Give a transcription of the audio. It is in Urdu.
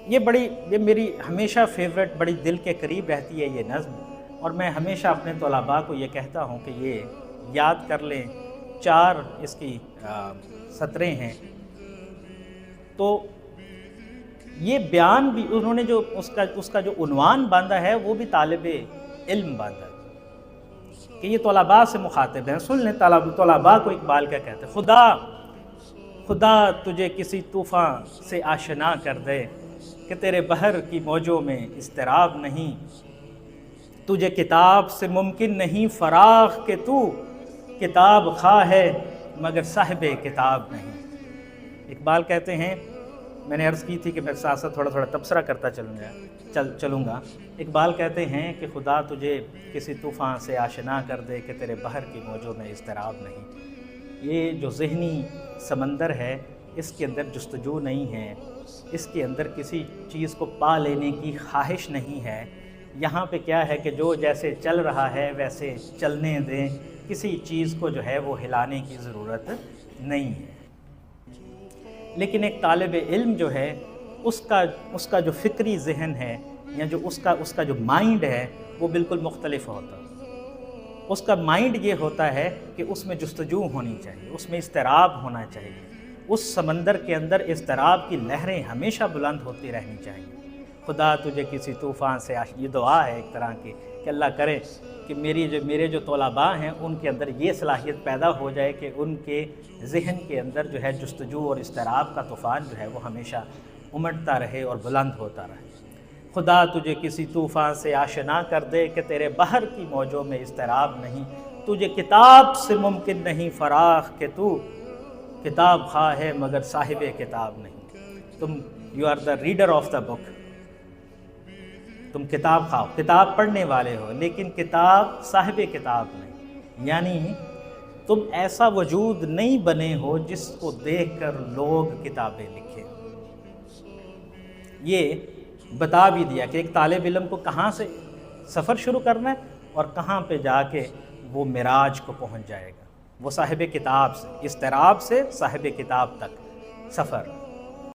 یہ میری ہمیشہ فیوریٹ، بڑی دل کے قریب رہتی ہے یہ نظم، اور میں ہمیشہ اپنے طلباء کو یہ کہتا ہوں کہ یہ یاد کر لیں۔ 4 اس کی سطریں ہیں، تو یہ بیان بھی انہوں نے جو اس کا جو عنوان باندھا ہے وہ بھی طالب علم باندھا ہے کہ یہ طلباء سے مخاطب ہیں۔ سن لیں طلباء کو اقبال کیا کہتے ہیں: خدا تجھے کسی طوفان سے آشنا کر دے کہ تیرے بحر کی موجوں میں اضطراب نہیں، تجھے کتاب سے ممکن نہیں فراغ کہ تو کتاب خواہ ہے مگر صاحب کتاب نہیں۔ اقبال کہتے ہیں، میں نے عرض کی تھی کہ میں ساتھ ساتھ تھوڑا تھوڑا تبصرہ کرتا چلوں گا۔ اقبال کہتے ہیں کہ خدا تجھے کسی طوفان سے آشنا کر دے کہ تیرے بحر کی موجوں میں اضطراب نہیں۔ یہ جو ذہنی سمندر ہے اس کے اندر جستجو نہیں ہے، اس کے اندر کسی چیز کو پا لینے کی خواہش نہیں ہے۔ یہاں پہ کیا ہے کہ جو جیسے چل رہا ہے ویسے چلنے دیں، کسی چیز کو جو ہے وہ ہلانے کی ضرورت نہیں ہے۔ لیکن ایک طالب علم جو ہے اس کا جو فکری ذہن ہے یا جو اس کا جو مائنڈ ہے وہ بالکل مختلف ہوتا ہے۔ اس کا مائنڈ یہ ہوتا ہے کہ اس میں جستجو ہونی چاہیے، اس میں اضطراب ہونا چاہیے، اس سمندر کے اندر اضطراب کی لہریں ہمیشہ بلند ہوتی رہنی چاہیے۔ خدا تجھے کسی طوفان سے یہ دعا ہے ایک طرح کی کہ اللہ کرے کہ میرے جو طلباء ہیں ان کے اندر یہ صلاحیت پیدا ہو جائے کہ ان کے ذہن کے اندر جو ہے جستجو اور اضطراب کا طوفان جو ہے وہ ہمیشہ امٹتا رہے اور بلند ہوتا رہے۔ خدا تجھے کسی طوفان سے آشنا کر دے کہ تیرے بحر کی موجوں میں اضطراب نہیں، تجھے کتاب سے ممکن نہیں فراغ کہ تو کتاب خواہ ہے مگر صاحب کتاب نہیں۔ تم you are the reader of the book, تم کتاب خواہ، کتاب پڑھنے والے ہو، لیکن کتاب صاحب کتاب نہیں، یعنی تم ایسا وجود نہیں بنے ہو جس کو دیکھ کر لوگ کتابیں لکھیں۔ یہ بتا بھی دیا کہ ایک طالب علم کو کہاں سے سفر شروع کرنا ہے اور کہاں پہ جا کے وہ معراج کو پہنچ جائے گا، وہ صاحب کتاب سے، اضطراب سے صاحب کتاب تک سفر۔